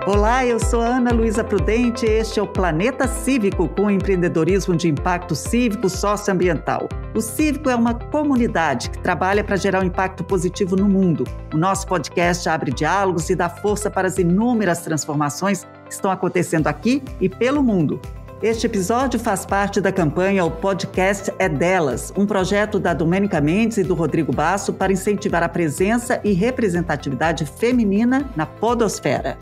Olá, eu sou a Ana Luísa Prudente e este é o Planeta Cívico, com empreendedorismo de impacto cívico socioambiental. O Cívico é uma comunidade que trabalha para gerar um impacto positivo no mundo. O nosso podcast abre diálogos e dá força para as inúmeras transformações que estão acontecendo aqui e pelo mundo. Este episódio faz parte da campanha O Podcast é Delas, um projeto da Domênica Mendes e do Rodrigo Basso para incentivar a presença e representatividade feminina na podosfera.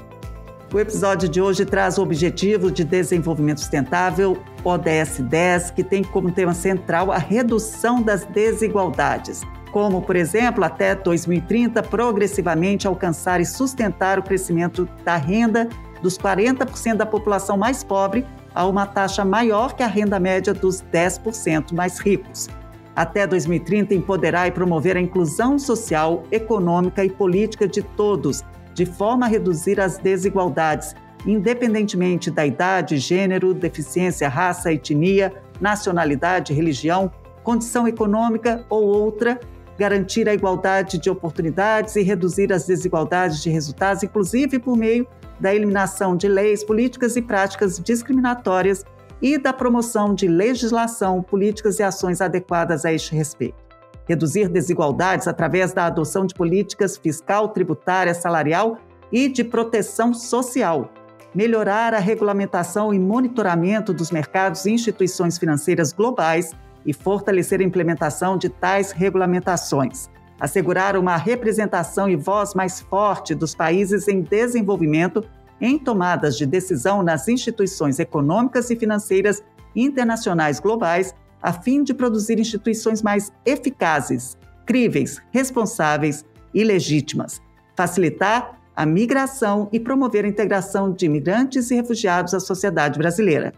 O episódio de hoje traz o Objetivo de Desenvolvimento Sustentável, ODS 10, que tem como tema central a redução das desigualdades, como, por exemplo, até 2030, progressivamente alcançar e sustentar o crescimento da renda dos 40% da população mais pobre a uma taxa maior que a renda média dos 10% mais ricos. Até 2030, empoderar e promover a inclusão social, econômica e política de todos, de forma a reduzir as desigualdades, independentemente da idade, gênero, deficiência, raça, etnia, nacionalidade, religião, condição econômica ou outra, garantir a igualdade de oportunidades e reduzir as desigualdades de resultados, inclusive por meio da eliminação de leis, políticas e práticas discriminatórias e da promoção de legislação, políticas e ações adequadas a este respeito. Reduzir desigualdades através da adoção de políticas fiscal, tributária, salarial e de proteção social. Melhorar a regulamentação e monitoramento dos mercados e instituições financeiras globais e fortalecer a implementação de tais regulamentações. Assegurar uma representação e voz mais forte dos países em desenvolvimento em tomadas de decisão nas instituições econômicas e financeiras internacionais globais, a fim de produzir instituições mais eficazes, críveis, responsáveis e legítimas. Facilitar a migração e promover a integração de imigrantes e refugiados à sociedade brasileira.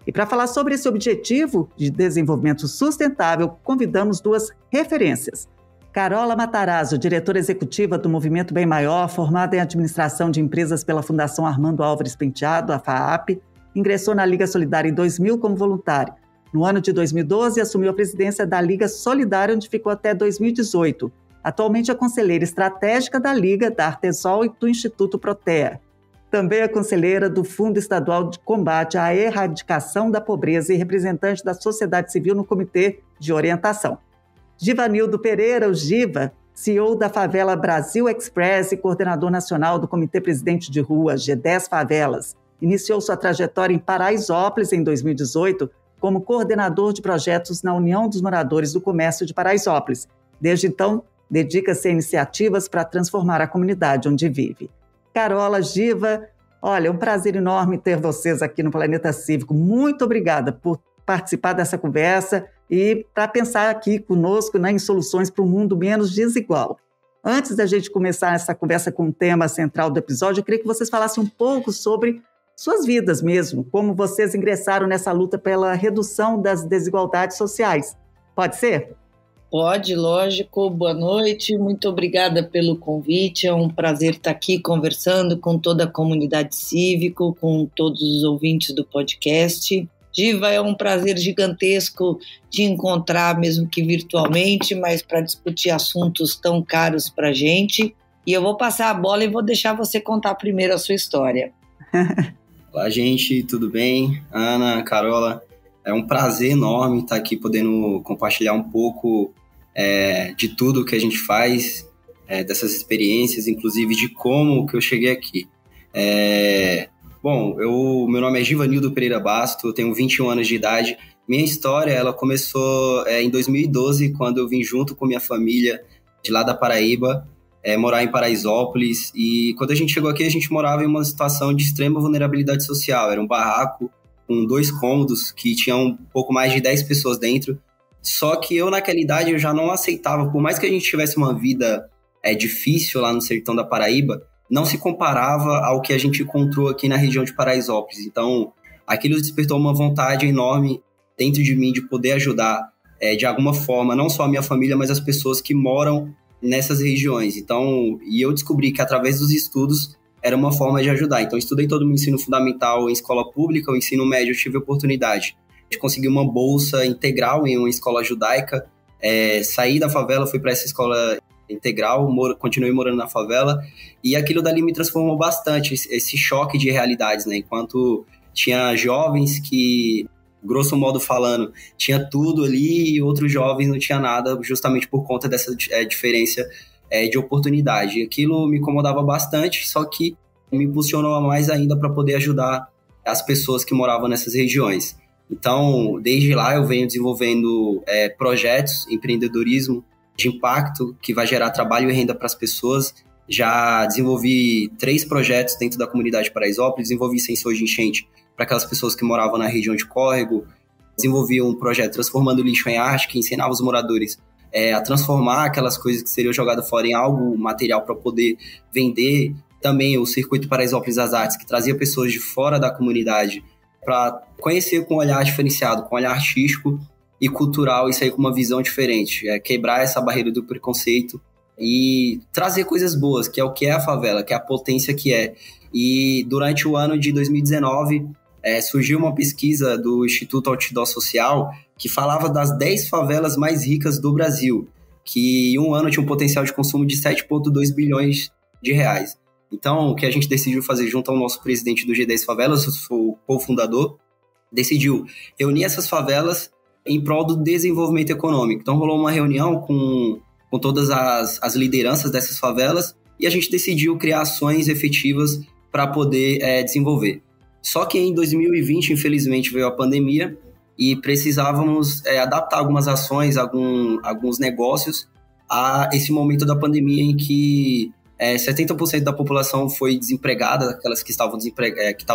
E para falar sobre esse objetivo de desenvolvimento sustentável, convidamos duas referências. Carola Matarazzo, diretora executiva do Movimento Bem Maior, formada em Administração de Empresas pela Fundação Armando Álvares Penteado, a FAAP, ingressou na Liga Solidária em 2000 como voluntária. No ano de 2012, assumiu a presidência da Liga Solidária, onde ficou até 2018. Atualmente é conselheira estratégica da Liga, da Artesol e do Instituto Protea. Também é conselheira do Fundo Estadual de Combate à Erradicação da Pobreza e representante da sociedade civil no Comitê de Orientação. Givanildo Pereira, o Giva, CEO da Favela Brasil Express e coordenador nacional do Comitê Presidente de Rua, G10 Favelas. Iniciou sua trajetória em Paraisópolis em 2018, como coordenador de projetos na União dos Moradores do Comércio de Paraisópolis. Desde então, dedica-se a iniciativas para transformar a comunidade onde vive. Carola, Giva, olha, é um prazer enorme ter vocês aqui no Planeta Cívico. Muito obrigada por participar dessa conversa e para pensar aqui conosco, né, em soluções para um mundo menos desigual. Antes da gente começar essa conversa com o tema central do episódio, eu queria que vocês falassem um pouco sobre suas vidas mesmo, como vocês ingressaram nessa luta pela redução das desigualdades sociais. Pode ser? Pode, lógico. Boa noite, muito obrigada pelo convite. É um prazer estar aqui conversando com toda a comunidade cívico, com todos os ouvintes do podcast. Giva, é um prazer gigantesco te encontrar, mesmo que virtualmente, mas para discutir assuntos tão caros para a gente. E eu vou passar a bola e vou deixar você contar primeiro a sua história. Olá, gente, tudo bem? Ana, Carola, é um prazer enorme estar aqui podendo compartilhar um pouco de tudo que a gente faz, dessas experiências, inclusive de como que eu cheguei aqui. Bom, meu nome é Givanildo Pereira Basto, eu tenho 21 anos de idade. Minha história ela começou em 2012, quando eu vim junto com minha família de lá da Paraíba, morar em Paraisópolis, e quando a gente chegou aqui, a gente morava em uma situação de extrema vulnerabilidade social. Era um barraco com 2 cômodos que tinham um pouco mais de 10 pessoas dentro, só que eu naquela idade eu já não aceitava, por mais que a gente tivesse uma vida difícil lá no sertão da Paraíba, não se comparava ao que a gente encontrou aqui na região de Paraisópolis. Então, aquilo despertou uma vontade enorme dentro de mim de poder ajudar de alguma forma, não só a minha família, mas as pessoas que moram nessas regiões. Então, e eu descobri que através dos estudos era uma forma de ajudar. Então, estudei todo o meu ensino fundamental em escola pública, o ensino médio eu tive a oportunidade de conseguir uma bolsa integral em uma escola judaica, saí da favela, fui para essa escola integral, continuei morando na favela, e aquilo dali me transformou bastante, esse choque de realidades, né? Enquanto tinha jovens que, grosso modo falando, tinha tudo ali, e outros jovens não tinha nada, justamente por conta dessa diferença de oportunidade. E aquilo me incomodava bastante, só que me impulsionou mais ainda para poder ajudar as pessoas que moravam nessas regiões. Então, desde lá eu venho desenvolvendo projetos, empreendedorismo de impacto, que vai gerar trabalho e renda para as pessoas. Já desenvolvi 3 projetos dentro da comunidade Paraisópolis, desenvolvi sensor de enchente para aquelas pessoas que moravam na região de córrego, desenvolvi um projeto transformando lixo em arte, que ensinava os moradores a transformar aquelas coisas que seriam jogadas fora em algo material para poder vender. Também o Circuito Paraisópolis das Artes, que trazia pessoas de fora da comunidade para conhecer com um olhar diferenciado, com um olhar artístico e cultural, e sair com uma visão diferente, quebrar essa barreira do preconceito e trazer coisas boas, que é a favela, que é a potência que é. E durante o ano de 2019, surgiu uma pesquisa do Instituto Outdoor Social que falava das 10 favelas mais ricas do Brasil, que em um ano tinha um potencial de consumo de 7,2 bilhões de reais. Então, o que a gente decidiu fazer junto ao nosso presidente do G10 Favelas, eu sou o cofundador, decidiu reunir essas favelas em prol do desenvolvimento econômico. Então, rolou uma reunião com todas as lideranças dessas favelas e a gente decidiu criar ações efetivas para poder desenvolver. Só que em 2020, infelizmente, veio a pandemia e precisávamos adaptar algumas ações, alguns negócios a esse momento da pandemia em que 70% da população foi desempregada, aquelas que estavam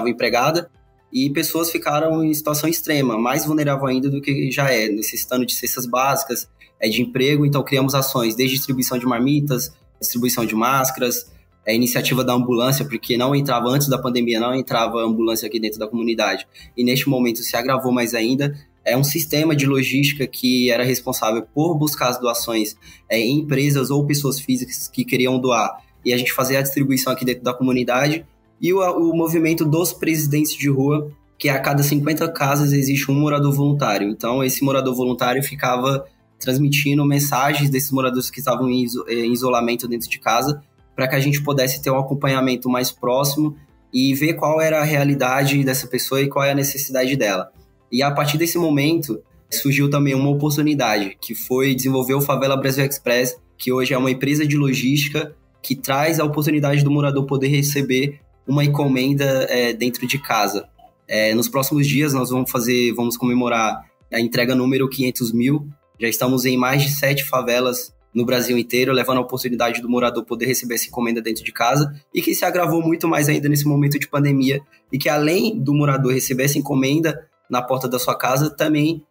empregadas, e pessoas ficaram em situação extrema, mais vulnerável ainda do que já necessitando de cestas básicas, de emprego. Então criamos ações, desde distribuição de marmitas, distribuição de máscaras, iniciativa da ambulância, porque não entrava, antes da pandemia, não entrava ambulância aqui dentro da comunidade, e neste momento se agravou mais ainda. É um sistema de logística que era responsável por buscar as doações em empresas ou pessoas físicas que queriam doar, e a gente fazia a distribuição aqui dentro da comunidade. E o movimento dos presidentes de rua, que a cada 50 casas existe um morador voluntário. Então, esse morador voluntário ficava transmitindo mensagens desses moradores que estavam em isolamento dentro de casa, para que a gente pudesse ter um acompanhamento mais próximo e ver qual era a realidade dessa pessoa e qual é a necessidade dela. E a partir desse momento, surgiu também uma oportunidade, que foi desenvolver o Favela Brasil Express, que hoje é uma empresa de logística que traz a oportunidade do morador poder receber uma encomenda dentro de casa. Nos próximos dias nós vamos comemorar a entrega número 500.000. Já estamos em mais de 7 favelas no Brasil inteiro, levando a oportunidade do morador poder receber essa encomenda dentro de casa, e que se agravou muito mais ainda nesse momento de pandemia, e que além do morador receber essa encomenda na porta da sua casa, também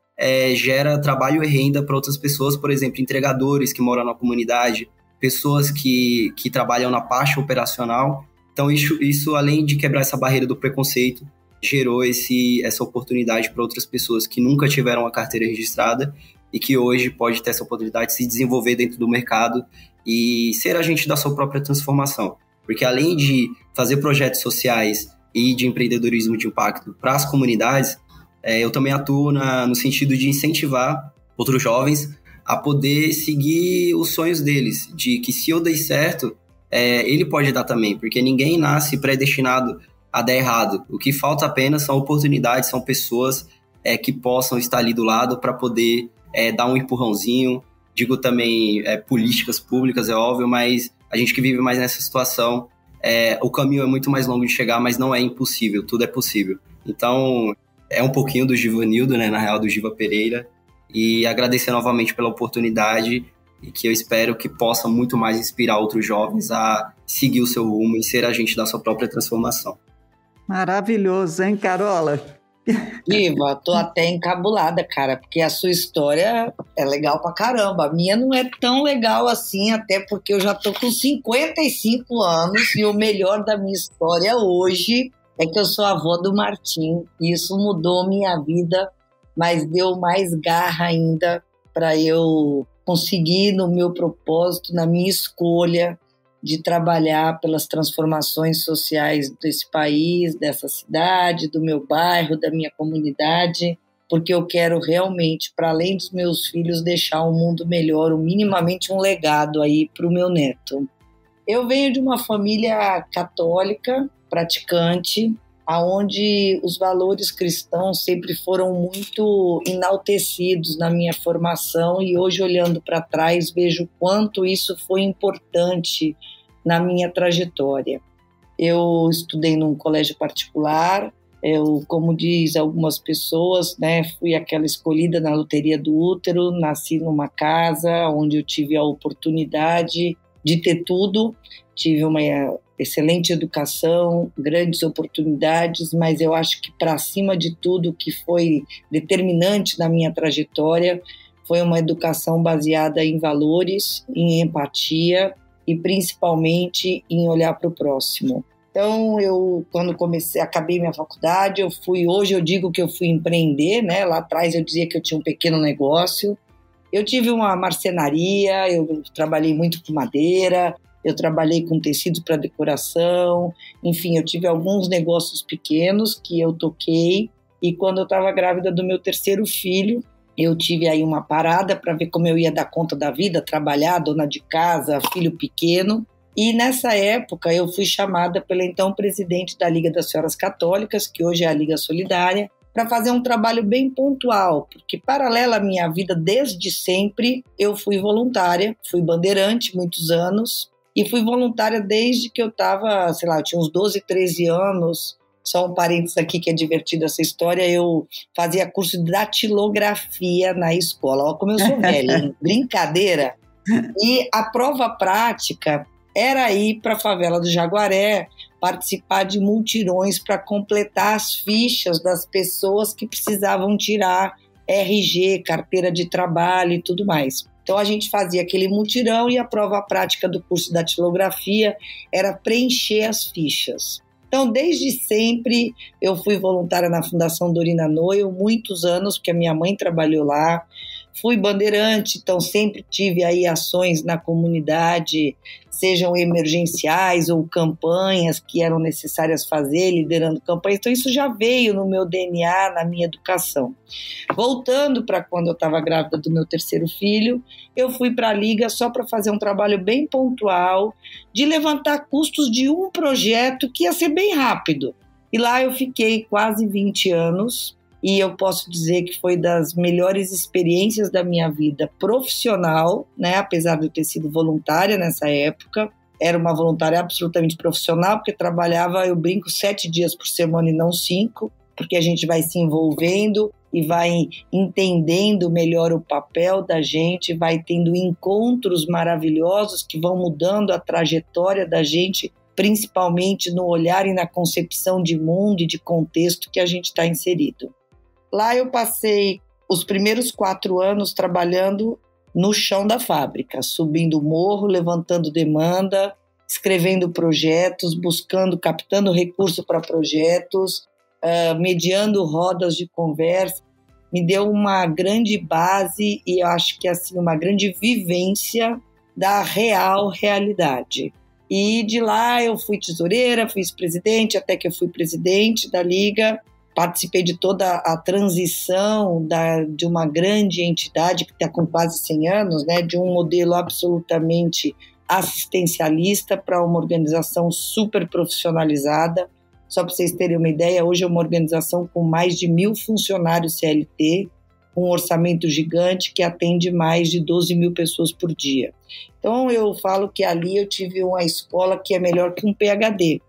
gera trabalho e renda para outras pessoas, por exemplo, entregadores que moram na comunidade, pessoas que trabalham na parte operacional. Então, isso, além de quebrar essa barreira do preconceito, gerou essa oportunidade para outras pessoas que nunca tiveram a carteira registrada e que hoje pode ter essa oportunidade de se desenvolver dentro do mercado e ser agente da sua própria transformação. Porque além de fazer projetos sociais e de empreendedorismo de impacto para as comunidades, eu também atuo no sentido de incentivar outros jovens a poder seguir os sonhos deles, de que se eu der certo, ele pode dar também, porque ninguém nasce predestinado a dar errado. O que falta apenas são oportunidades, são pessoas que possam estar ali do lado para poder dar um empurrãozinho. Digo também políticas públicas, é óbvio, mas a gente que vive mais nessa situação, o caminho é muito mais longo de chegar, mas não é impossível, tudo é possível. Então, é um pouquinho do Givanildo, né, na real, do Giva Pereira, e agradecer novamente pela oportunidade, e que eu espero que possa muito mais inspirar outros jovens a seguir o seu rumo e ser agente da sua própria transformação. Maravilhoso, hein, Carola? Giva, tô até encabulada, cara, porque a sua história é legal pra caramba. A minha não é tão legal assim, até porque eu já tô com 55 anos e o melhor da minha história hoje é que eu sou avó do Martim. E isso mudou minha vida, mas deu mais garra ainda para eu conseguir no meu propósito, na minha escolha de trabalhar pelas transformações sociais desse país, dessa cidade, do meu bairro, da minha comunidade. porque eu quero realmente, para além dos meus filhos, deixar um mundo melhor, ou minimamente um legado aí para o meu neto. Eu venho de uma família católica, praticante, onde os valores cristãos sempre foram muito enaltecidos na minha formação, e hoje, olhando para trás, vejo quanto isso foi importante na minha trajetória. Eu estudei num colégio particular, eu, como diz algumas pessoas, né, fui aquela escolhida na loteria do útero, nasci numa casa onde eu tive a oportunidade de ter tudo, tive uma excelente educação, grandes oportunidades, mas eu acho que, para cima de tudo, o que foi determinante na minha trajetória foi uma educação baseada em valores, em empatia e principalmente em olhar para o próximo. Então, eu, quando acabei minha faculdade, hoje eu digo que eu fui empreender, né? Lá atrás eu dizia que eu tinha um pequeno negócio. Eu tive uma marcenaria, eu trabalhei muito com madeira, eu trabalhei com tecidos para decoração, enfim, eu tive alguns negócios pequenos que eu toquei, e quando eu estava grávida do meu terceiro filho, eu tive aí uma parada para ver como eu ia dar conta da vida, trabalhar, dona de casa, filho pequeno. E nessa época eu fui chamada pela então presidente da Liga das Senhoras Católicas, que hoje é a Liga Solidária, para fazer um trabalho bem pontual, porque paralelo à minha vida desde sempre, eu fui voluntária, fui bandeirante muitos anos, e fui voluntária desde que eu estava, sei lá, eu tinha uns 12, 13 anos. Só um parênteses aqui que é divertido essa história, eu fazia curso de datilografia na escola. Olha como eu sou velha, hein? Brincadeira. E a prova prática era ir para a favela do Jaguaré, participar de mutirões para completar as fichas das pessoas que precisavam tirar RG, carteira de trabalho e tudo mais. Então a gente fazia aquele mutirão e a prova prática do curso de datilografia era preencher as fichas. Então, desde sempre, eu fui voluntária na Fundação Dorina Noel, muitos anos, porque a minha mãe trabalhou lá. Fui bandeirante, então sempre tive aí ações na comunidade, sejam emergenciais ou campanhas que eram necessárias fazer, liderando campanhas. Então isso já veio no meu DNA, na minha educação. Voltando para quando eu estava grávida do meu terceiro filho, eu fui para a Liga só para fazer um trabalho bem pontual, de levantar custos de um projeto que ia ser bem rápido. E lá eu fiquei quase 20 anos, e eu posso dizer que foi das melhores experiências da minha vida profissional, né? Apesar de eu ter sido voluntária nessa época. Era uma voluntária absolutamente profissional, porque trabalhava, eu brinco, 7 dias por semana e não 5, porque a gente vai se envolvendo e vai entendendo melhor o papel da gente, vai tendo encontros maravilhosos que vão mudando a trajetória da gente, principalmente no olhar e na concepção de mundo e de contexto que a gente está inserido. Lá eu passei os primeiros 4 anos trabalhando no chão da fábrica, subindo o morro, levantando demanda, escrevendo projetos, captando recurso para projetos, mediando rodas de conversa. Me deu uma grande base e eu acho que assim, uma grande vivência da realidade. E de lá eu fui tesoureira, fui vice-presidente, até que eu fui presidente da Liga. Participei de toda a transição de uma grande entidade que está com quase 100 anos, né, de um modelo absolutamente assistencialista para uma organização super profissionalizada. Só para vocês terem uma ideia, hoje é uma organização com mais de 1.000 funcionários CLT, com um orçamento gigante que atende mais de 12 mil pessoas por dia. Então eu falo que ali eu tive uma escola que é melhor que um PhD.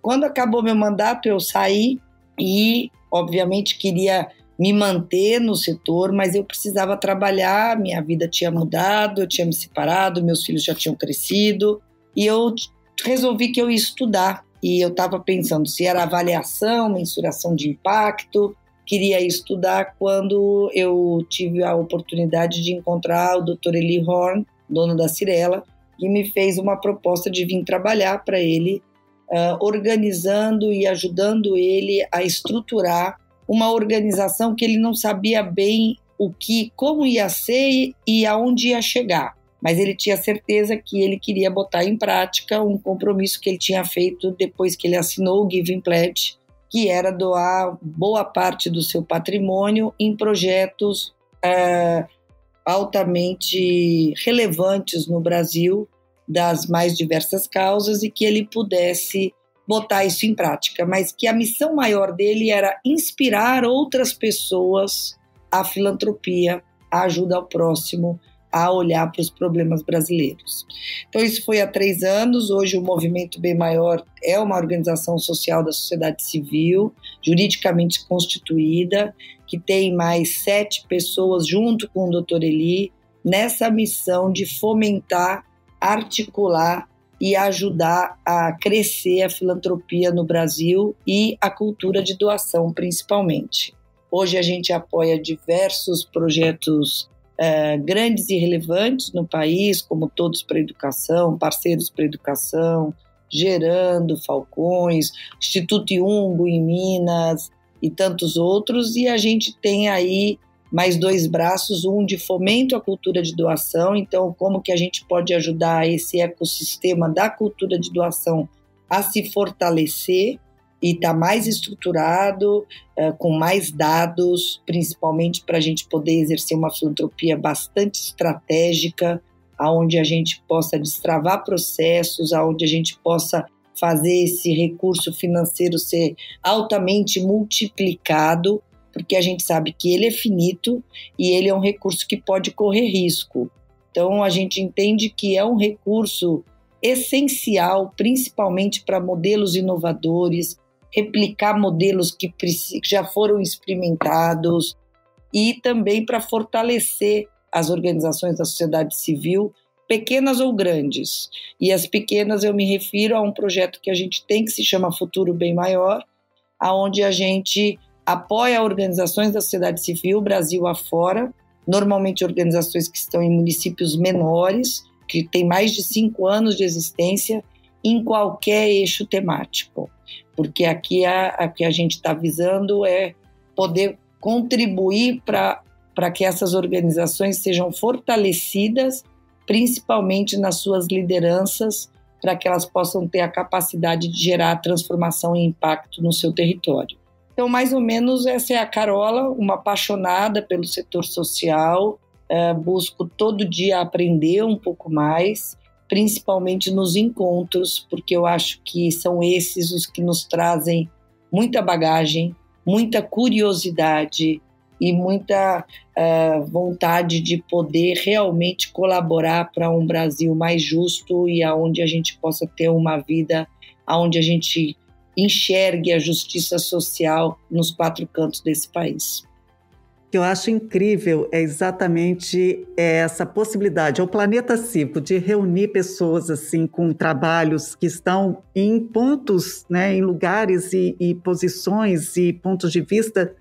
Quando acabou meu mandato, eu saí, e, obviamente, queria me manter no setor, mas eu precisava trabalhar, minha vida tinha mudado, eu tinha me separado, meus filhos já tinham crescido, e eu resolvi que eu ia estudar. E eu estava pensando se era avaliação, mensuração de impacto, queria estudar quando eu tive a oportunidade de encontrar o Dr. Eli Horn, dono da Cirela, que me fez uma proposta de vir trabalhar para ele, organizando e ajudando ele a estruturar uma organização que ele não sabia bem como ia ser e aonde ia chegar. Mas ele tinha certeza que ele queria botar em prática um compromisso que ele tinha feito depois que ele assinou o Giving Pledge que era doar boa parte do seu patrimônio em projetos altamente relevantes no Brasil, das mais diversas causas, e que ele pudesse botar isso em prática, mas que a missão maior dele era inspirar outras pessoas à filantropia, à ajuda ao próximo, a olhar para os problemas brasileiros. Então isso foi há 3 anos, hoje o Movimento Bem Maior é uma organização social da sociedade civil, juridicamente constituída, que tem mais 7 pessoas junto com o Dr. Eli, nessa missão de fomentar, articular e ajudar a crescer a filantropia no Brasil e a cultura de doação, principalmente. Hoje a gente apoia diversos projetos grandes e relevantes no país, como Todos para a Educação, Parceiros para a Educação, Gerando, Falcões, Instituto Iungo em Minas e tantos outros, e a gente tem aí mais 2 braços, um de fomento à cultura de doação. Então, como que a gente pode ajudar esse ecossistema da cultura de doação a se fortalecer e estar mais estruturado, com mais dados, principalmente para a gente poder exercer uma filantropia bastante estratégica, onde a gente possa destravar processos, onde a gente possa fazer esse recurso financeiro ser altamente multiplicado, porque a gente sabe que ele é finito e ele é um recurso que pode correr risco. Então, a gente entende que é um recurso essencial, principalmente para modelos inovadores, replicar modelos que já foram experimentados e também para fortalecer as organizações da sociedade civil, pequenas ou grandes. E as pequenas eu me refiro a um projeto que a gente tem que se chama Futuro Bem Maior, onde a gente apoia organizações da sociedade civil, Brasil afora, normalmente organizações que estão em municípios menores, que têm mais de 5 anos de existência, em qualquer eixo temático. Porque aqui a que a gente está visando é poder contribuir para que essas organizações sejam fortalecidas, principalmente nas suas lideranças, para que elas possam ter a capacidade de gerar transformação e impacto no seu território. Então, mais ou menos, essa é a Carola, uma apaixonada pelo setor social, busco todo dia aprender um pouco mais, principalmente nos encontros, porque eu acho que são esses os que nos trazem muita bagagem, muita curiosidade e muita vontade de poder realmente colaborar para um Brasil mais justo e aonde a gente possa ter uma vida onde a gente enxergue a justiça social nos 4 cantos desse país. O que eu acho incrível é exatamente essa possibilidade, é o Planeta Cívico, de reunir pessoas assim com trabalhos que estão em pontos, né, em lugares e posições e pontos de vista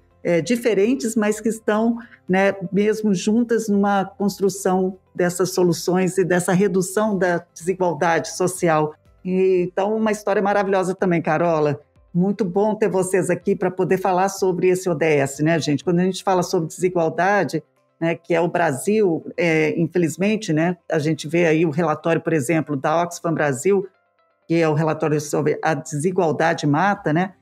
diferentes, mas que estão, né, mesmo juntas numa construção dessas soluções e dessa redução da desigualdade social. Então, uma história maravilhosa também, Carola. Muito bom ter vocês aqui para poder falar sobre esse ODS, né, gente? Quando a gente fala sobre desigualdade, né, que é o Brasil, infelizmente, né, a gente vê aí o relatório, por exemplo, da Oxfam Brasil, que é o relatório sobre a desigualdade mata, né,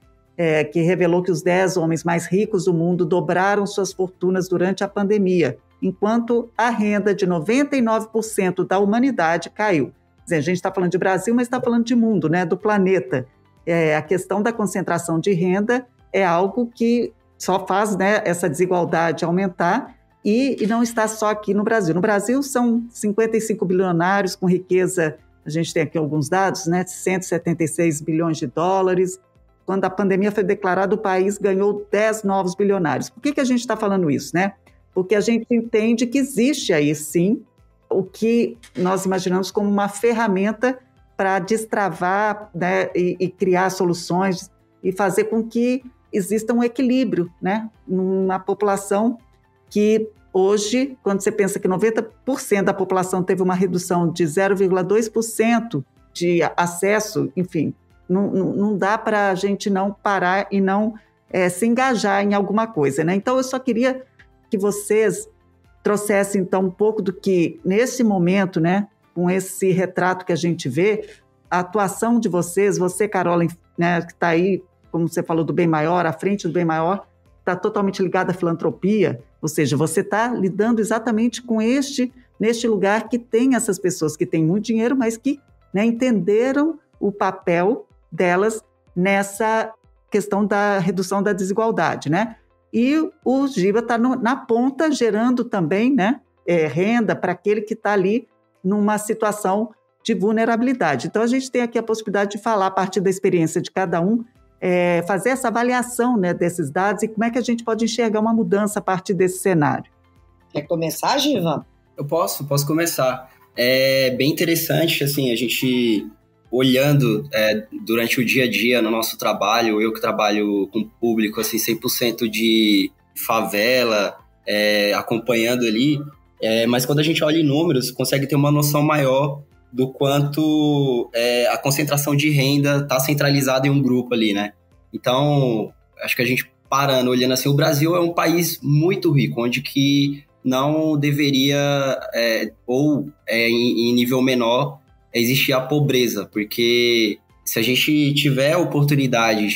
que revelou que os 10 homens mais ricos do mundo dobraram suas fortunas durante a pandemia, enquanto a renda de 99% da humanidade caiu. Quer dizer, a gente está falando de Brasil, mas está falando de mundo, né, do planeta. A questão da concentração de renda é algo que só faz, né, essa desigualdade aumentar e não está só aqui no Brasil. No Brasil são 55 bilionários com riqueza, a gente tem aqui alguns dados, né, 176 bilhões de dólares. Quando a pandemia foi declarada, o país ganhou 10 novos bilionários. Por que a gente está falando isso, né? Porque a gente entende que existe aí, sim, o que nós imaginamos como uma ferramenta para destravar, né, e criar soluções e fazer com que exista um equilíbrio, né, numa população que hoje, quando você pensa que 90% da população teve uma redução de 0,2% de acesso, enfim, não dá para a gente não parar e não se engajar em alguma coisa, né? Então, eu só queria que vocês trouxessem, então, um pouco do que, nesse momento, né, com esse retrato que a gente vê, a atuação de vocês, você, Carola, né, que está aí como você falou, do bem maior, à frente do bem maior, está totalmente ligada à filantropia, ou seja, você está lidando exatamente com neste lugar que tem essas pessoas que têm muito dinheiro, mas que, né, entenderam o papel delas nessa questão da redução da desigualdade, né? E o Giva está na ponta, gerando também, né, renda para aquele que está ali numa situação de vulnerabilidade. Então, a gente tem aqui a possibilidade de falar, a partir da experiência de cada um, fazer essa avaliação, né, desses dados e como é que a gente pode enxergar uma mudança a partir desse cenário. Quer começar, Giva? Eu posso começar. É bem interessante, assim, a gente olhando durante o dia a dia no nosso trabalho, eu que trabalho com público, assim, 100% de favela, acompanhando ali, mas quando a gente olha em números, consegue ter uma noção maior do quanto a concentração de renda está centralizada em um grupo ali, né? Então, acho que a gente parando, olhando assim, o Brasil é um país muito rico, onde que não deveria, em nível menor, existir a pobreza, porque se a gente tiver oportunidade,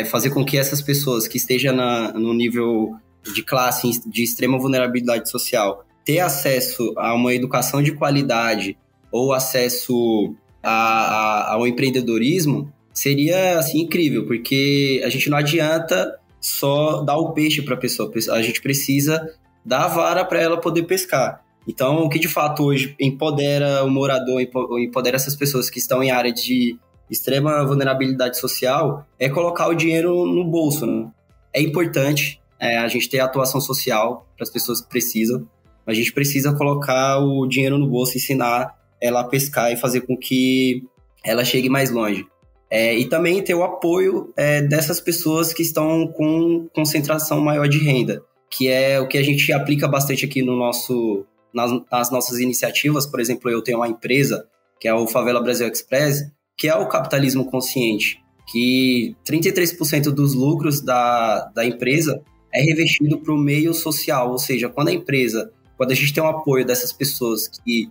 fazer com que essas pessoas que estejam no nível de classe de extrema vulnerabilidade social ter acesso a uma educação de qualidade ou acesso ao empreendedorismo, seria assim, incrível, porque a gente não adianta só dar o peixe para a pessoa, a gente precisa dar a vara para ela poder pescar. Então, o que de fato hoje empodera o morador, empodera essas pessoas que estão em área de extrema vulnerabilidade social, é colocar o dinheiro no bolso, né? É importante a gente ter atuação social para as pessoas que precisam, mas a gente precisa colocar o dinheiro no bolso, ensinar ela a pescar e fazer com que ela chegue mais longe. E também ter o apoio dessas pessoas que estão com concentração maior de renda, que é o que a gente aplica bastante aqui nas nossas iniciativas. Por exemplo, eu tenho uma empresa, que é o Favela Brasil Express, que é o capitalismo consciente, que 33% dos lucros da empresa é revestido para o meio social, ou seja, quando a gente tem o apoio dessas pessoas que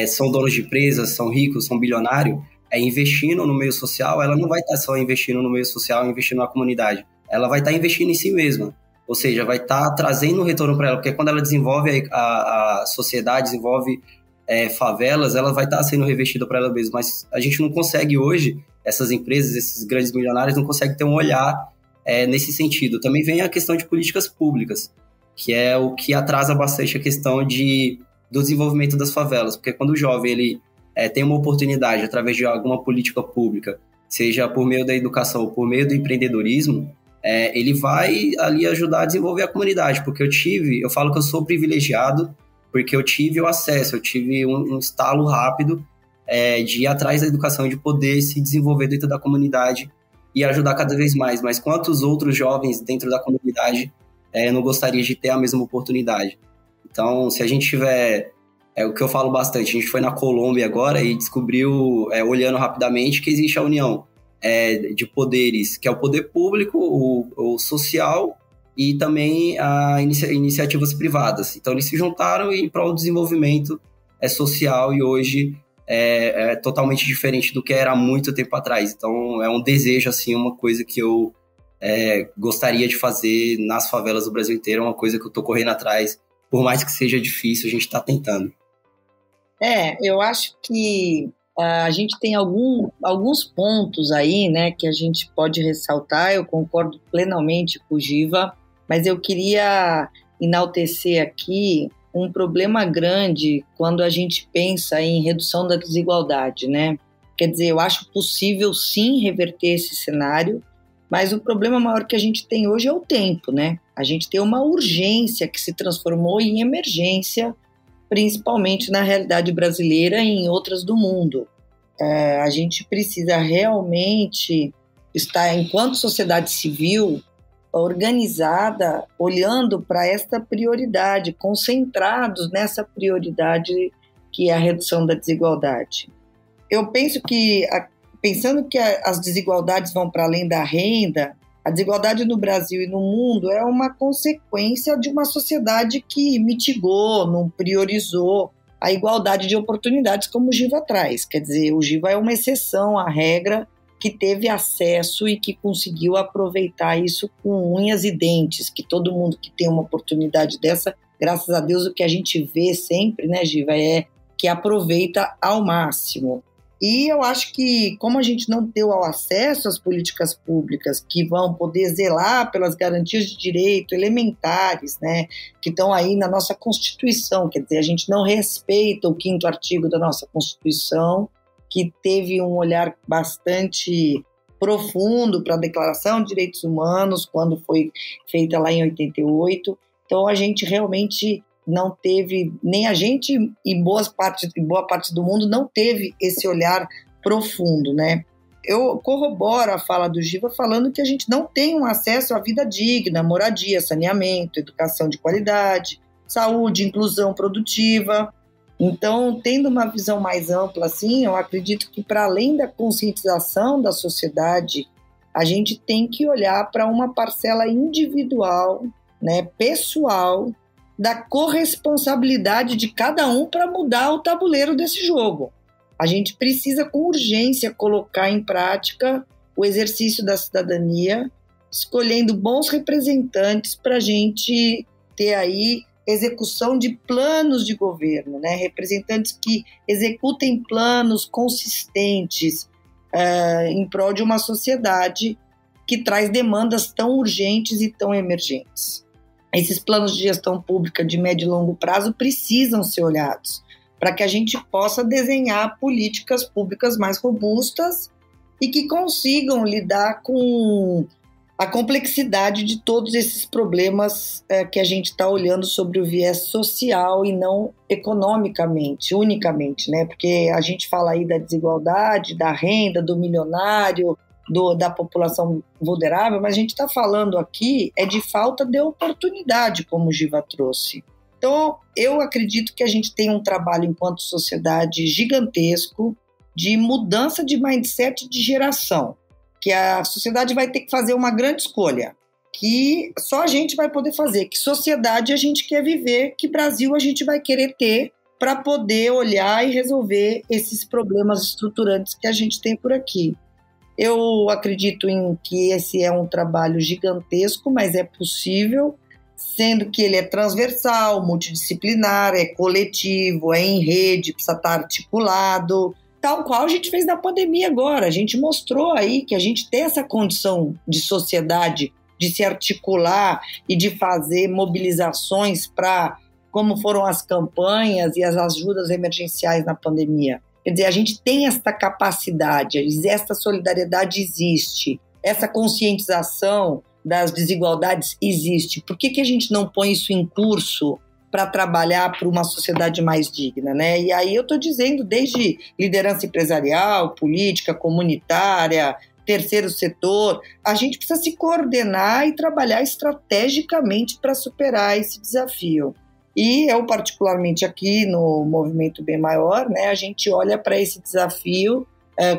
são donos de empresas, são ricos, são bilionários, investindo no meio social, ela não vai estar só investindo no meio social, investindo na comunidade, ela vai estar investindo em si mesma, ou seja, vai estar trazendo um retorno para ela, porque quando ela desenvolve a sociedade, desenvolve favelas, ela vai estar sendo revestida para ela mesma, mas a gente não consegue hoje, essas empresas, esses grandes milionários não conseguem ter um olhar nesse sentido. Também vem a questão de políticas públicas, que é o que atrasa bastante a questão do desenvolvimento das favelas, porque quando o jovem ele tem uma oportunidade através de alguma política pública, seja por meio da educação ou por meio do empreendedorismo, ele vai ali ajudar a desenvolver a comunidade, porque eu falo que eu sou privilegiado, porque eu tive o acesso, eu tive um estalo rápido de ir atrás da educação, de poder se desenvolver dentro da comunidade e ajudar cada vez mais, mas quantos outros jovens dentro da comunidade não gostariam de ter a mesma oportunidade? Então, se a gente tiver... o que eu falo bastante, a gente foi na Colômbia agora e descobriu, olhando rapidamente, que existe a união de poderes, que é o poder público, o social e também iniciativas privadas. Então, eles se juntaram em prol do desenvolvimento social e hoje é totalmente diferente do que era há muito tempo atrás. Então, é um desejo, assim, uma coisa que eu gostaria de fazer nas favelas do Brasil inteiro, é uma coisa que eu estou correndo atrás. Por mais que seja difícil, a gente está tentando. Eu acho que a gente tem alguns pontos aí, né, que a gente pode ressaltar. Eu concordo plenamente com o Giva, mas eu queria enaltecer aqui um problema grande quando a gente pensa em redução da desigualdade, né? Quer dizer, eu acho possível sim reverter esse cenário, mas o problema maior que a gente tem hoje é o tempo, né? A gente tem uma urgência que se transformou em emergência, principalmente na realidade brasileira e em outras do mundo. A gente precisa realmente estar, enquanto sociedade civil, organizada, olhando para esta prioridade, concentrados nessa prioridade que é a redução da desigualdade. Eu penso que, pensando que as desigualdades vão para além da renda, a desigualdade no Brasil e no mundo é uma consequência de uma sociedade que mitigou, não priorizou a igualdade de oportunidades como o Giva traz. Quer dizer, o Giva é uma exceção à regra que teve acesso e que conseguiu aproveitar isso com unhas e dentes, que todo mundo que tem uma oportunidade dessa, graças a Deus, o que a gente vê sempre, né, Giva, é que aproveita ao máximo. E eu acho que, como a gente não deu acesso às políticas públicas que vão poder zelar pelas garantias de direito elementares, né, que estão aí na nossa Constituição, quer dizer, a gente não respeita o 5º artigo da nossa Constituição, que teve um olhar bastante profundo para a Declaração de Direitos Humanos, quando foi feita lá em 88. Então, a gente realmente não teve, nem a gente e boa parte do mundo não teve esse olhar profundo, né? Eu corroboro a fala do Giva falando que a gente não tem um acesso à vida digna, moradia, saneamento, educação de qualidade, saúde, inclusão produtiva. Então, tendo uma visão mais ampla assim, eu acredito que para além da conscientização da sociedade, a gente tem que olhar para uma parcela individual, né, pessoal, da corresponsabilidade de cada um para mudar o tabuleiro desse jogo. A gente precisa, com urgência, colocar em prática o exercício da cidadania, escolhendo bons representantes para a gente ter aí execução de planos de governo, né? Representantes que executem planos consistentes em prol de uma sociedade que traz demandas tão urgentes e tão emergentes. Esses planos de gestão pública de médio e longo prazo precisam ser olhados para que a gente possa desenhar políticas públicas mais robustas e que consigam lidar com a complexidade de todos esses problemas que a gente está olhando sobre o viés social e não economicamente, unicamente, né? Porque a gente fala aí da desigualdade, da renda, do milionário, da população vulnerável, mas a gente está falando aqui de falta de oportunidade, como o Giva trouxe. Então, eu acredito que a gente tem um trabalho enquanto sociedade gigantesco de mudança de mindset de geração, que a sociedade vai ter que fazer uma grande escolha, que só a gente vai poder fazer, que sociedade a gente quer viver, que Brasil a gente vai querer ter para poder olhar e resolver esses problemas estruturantes que a gente tem por aqui. Eu acredito em que esse é um trabalho gigantesco, mas é possível, sendo que ele é transversal, multidisciplinar, é coletivo, é em rede, precisa estar articulado, tal qual a gente fez na pandemia agora. A gente mostrou aí que a gente tem essa condição de sociedade, de se articular e de fazer mobilizações para, como foram as campanhas e as ajudas emergenciais na pandemia. Quer dizer, a gente tem essa capacidade, essa solidariedade existe, essa conscientização das desigualdades existe. Por que a gente não põe isso em curso para trabalhar para uma sociedade mais digna, né? E aí eu estou dizendo desde liderança empresarial, política, comunitária, terceiro setor, a gente precisa se coordenar e trabalhar estrategicamente para superar esse desafio. E eu, particularmente aqui no Movimento Bem Maior, né, a gente olha para esse desafio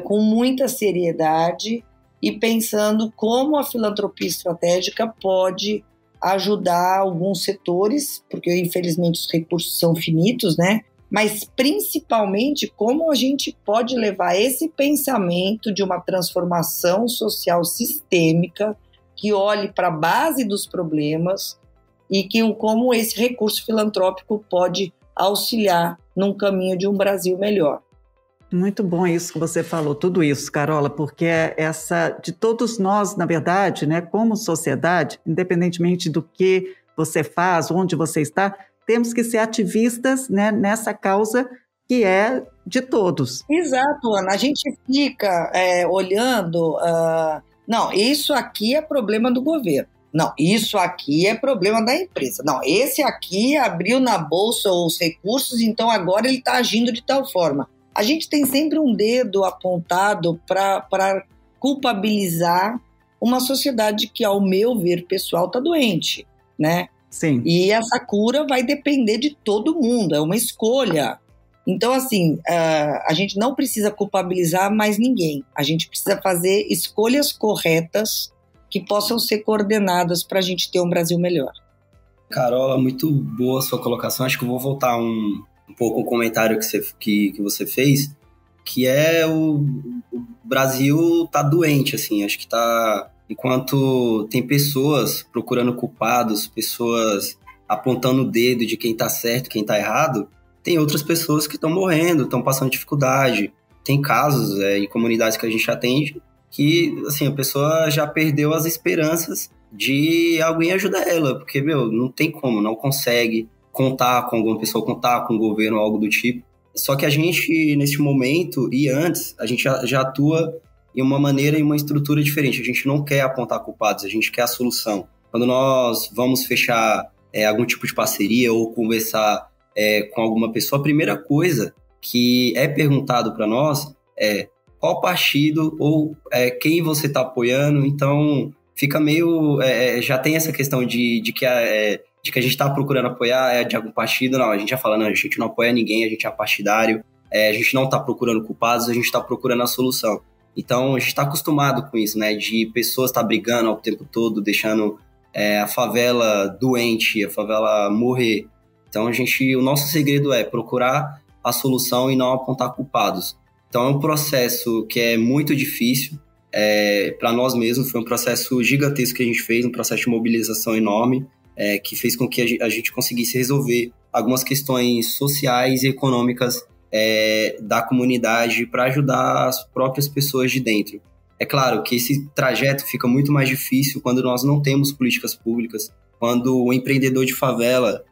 com muita seriedade e pensando como a filantropia estratégica pode ajudar alguns setores, porque infelizmente os recursos são finitos, né? Mas principalmente como a gente pode levar esse pensamento de uma transformação social sistêmica que olhe para a base dos problemas e como esse recurso filantrópico pode auxiliar num caminho de um Brasil melhor. Muito bom isso que você falou, tudo isso, Carola, porque de todos nós, na verdade, né, como sociedade, independentemente do que você faz, onde você está, temos que ser ativistas, né, nessa causa que é de todos. Exato, Ana. A gente fica olhando, não, isso aqui é problema do governo. Não, isso aqui é problema da empresa. Não, esse aqui abriu na bolsa os recursos, então agora ele está agindo de tal forma. A gente tem sempre um dedo apontado para culpabilizar uma sociedade que, ao meu ver pessoal, está doente, né? Sim. E essa cura vai depender de todo mundo, é uma escolha. Então, assim, a gente não precisa culpabilizar mais ninguém. A gente precisa fazer escolhas corretas que possam ser coordenadas para a gente ter um Brasil melhor. Carola, muito boa a sua colocação. Acho que eu vou voltar um pouco o comentário que você fez, que é o Brasil tá doente, assim, acho que tá... Enquanto tem pessoas procurando culpados, pessoas apontando o dedo de quem tá certo, quem tá errado, tem outras pessoas que estão morrendo, estão passando dificuldade. Tem casos em comunidades que a gente atende que, assim, a pessoa já perdeu as esperanças de alguém ajudar ela, porque, não tem como, não consegue contar com alguma pessoa, contar com o governo, algo do tipo. Só que a gente, nesse momento e antes, a gente já atua em uma maneira e uma estrutura diferente. A gente não quer apontar culpados, a gente quer a solução. Quando nós vamos fechar algum tipo de parceria ou conversar com alguma pessoa, a primeira coisa que é perguntado para nós é qual partido ou quem você está apoiando. Então, fica meio... já tem essa questão de que a gente está procurando apoiar de algum partido. Não, a gente já fala, não, a gente não apoia ninguém, a gente é partidário, a gente não está procurando culpados, a gente está procurando a solução. Então, a gente está acostumado com isso, né? De pessoas estar brigando o tempo todo, deixando a favela doente, a favela morrer. Então, o nosso segredo é procurar a solução e não apontar culpados. Então, é um processo que é muito difícil para nós mesmos. Foi um processo gigantesco que a gente fez, um processo de mobilização enorme, que fez com que a gente conseguisse resolver algumas questões sociais e econômicas da comunidade para ajudar as próprias pessoas de dentro. É claro que esse trajeto fica muito mais difícil quando nós não temos políticas públicas, quando o empreendedor de favela,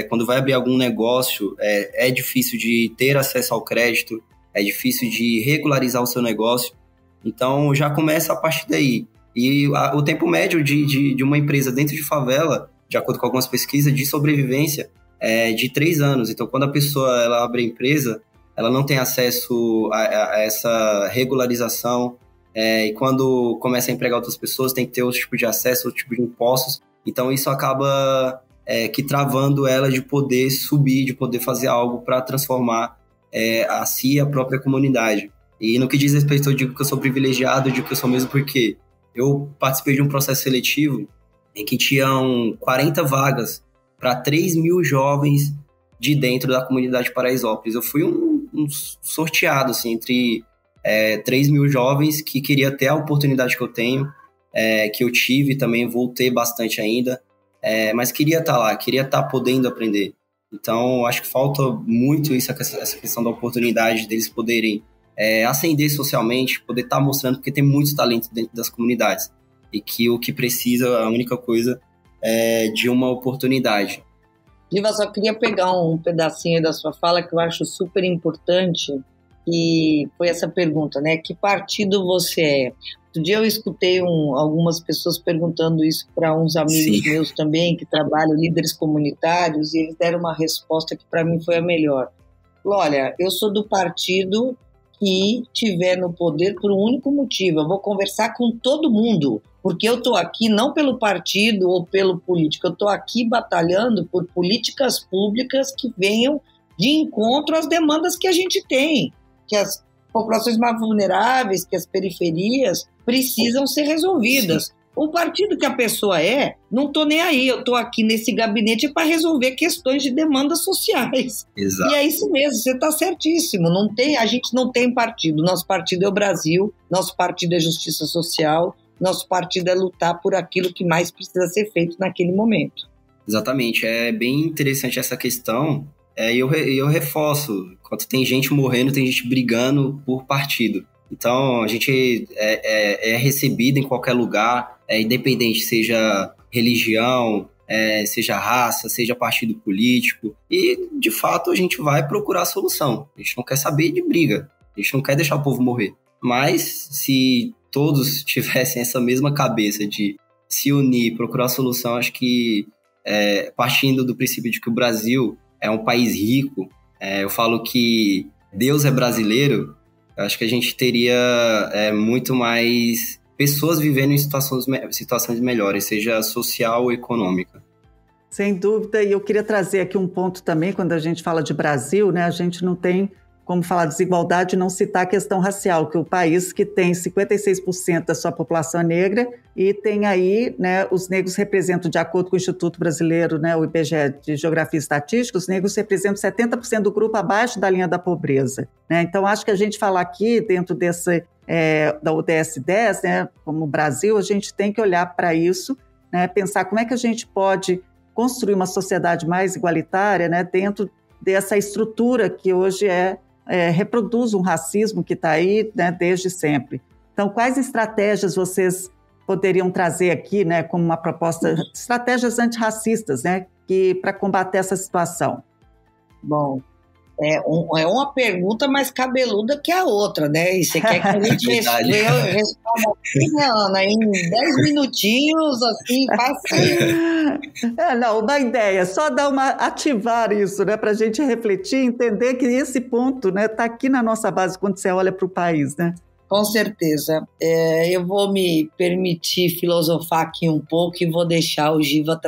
quando vai abrir algum negócio, é difícil de ter acesso ao crédito, é difícil de regularizar o seu negócio. Então, já começa a partir daí. E o tempo médio de uma empresa dentro de favela, de acordo com algumas pesquisas, de sobrevivência, de 3 anos. Então, quando a pessoa ela abre a empresa, ela não tem acesso a essa regularização, e quando começa a empregar outras pessoas, tem que ter outro tipo de acesso, outro tipo de impostos. Então, isso acaba que travando ela de poder subir, de poder fazer algo para transformar a si e a própria comunidade. E no que diz respeito, eu digo que eu sou privilegiado, eu digo que eu sou mesmo porque eu participei de um processo seletivo em que tinham 40 vagas para 3 mil jovens de dentro da comunidade de Paraisópolis. Eu fui um sorteado assim, entre 3 mil jovens que queria ter a oportunidade que eu tenho, que eu tive também, vou ter bastante ainda, mas queria estar lá, queria estar podendo aprender. Então, acho que falta muito essa questão da oportunidade deles poderem ascender socialmente, poder estar mostrando, porque tem muitos talentos dentro das comunidades e que o que precisa, a única coisa, é de uma oportunidade. Giva, só queria pegar um pedacinho da sua fala que eu acho super importante, e foi essa pergunta, né? Que partido você é? Outro dia eu escutei algumas pessoas perguntando isso para uns amigos meus também, que trabalham, líderes comunitários, e eles deram uma resposta que para mim foi a melhor. Olha, eu sou do partido que tiver no poder por um único motivo, eu vou conversar com todo mundo, porque eu estou aqui não pelo partido ou pelo político, eu estou aqui batalhando por políticas públicas que venham de encontro às demandas que a gente tem, que as populações mais vulneráveis, que as periferias precisam ser resolvidas. Sim. O partido que a pessoa não estou nem aí, eu estou aqui nesse gabinete para resolver questões de demandas sociais. Exato. E é isso mesmo, você está certíssimo, a gente não tem partido, nosso partido é o Brasil, nosso partido é Justiça Social, nosso partido é lutar por aquilo que mais precisa ser feito naquele momento. Exatamente, é bem interessante essa questão, e eu reforço, enquanto tem gente morrendo, tem gente brigando por partido. Então, a gente é recebido em qualquer lugar, independente, seja religião, seja raça, seja partido político. E, de fato, a gente vai procurar a solução. A gente não quer saber de briga. A gente não quer deixar o povo morrer. Mas, se todos tivessem essa mesma cabeça de se unir, procurar a solução, acho que, partindo do princípio de que o Brasil é um país rico, eu falo que Deus é brasileiro, eu acho que a gente teria muito mais pessoas vivendo em situações melhores, seja social ou econômica. Sem dúvida, e eu queria trazer aqui um ponto também, quando a gente fala de Brasil, né, a gente não tem como falar desigualdade e não citar a questão racial, que o país que tem 56% da sua população é negra e tem aí, né, os negros representam, de acordo com o Instituto Brasileiro, né, o IBGE de Geografia e Estatística, os negros representam 70% do grupo abaixo da linha da pobreza, né? Então, acho que a gente falar aqui, dentro desse, da ODS 10, né, como Brasil, a gente tem que olhar para isso, né, pensar como é que a gente pode construir uma sociedade mais igualitária, né, dentro dessa estrutura que hoje reproduz um racismo que está aí, né, desde sempre. Então, quais estratégias vocês poderiam trazer aqui, né, como uma proposta, estratégias antirracistas, né, para combater essa situação? Bom, é uma pergunta mais cabeluda que a outra, né? E você quer que a gente responda assim, Ana, em 10 minutinhos, assim, passa. Não, uma ideia, só ativar isso, né, para a gente refletir, entender que esse ponto, né, está aqui na nossa base quando você olha para o país, né? Com certeza. Eu vou me permitir filosofar aqui um pouco e vou deixar o Giva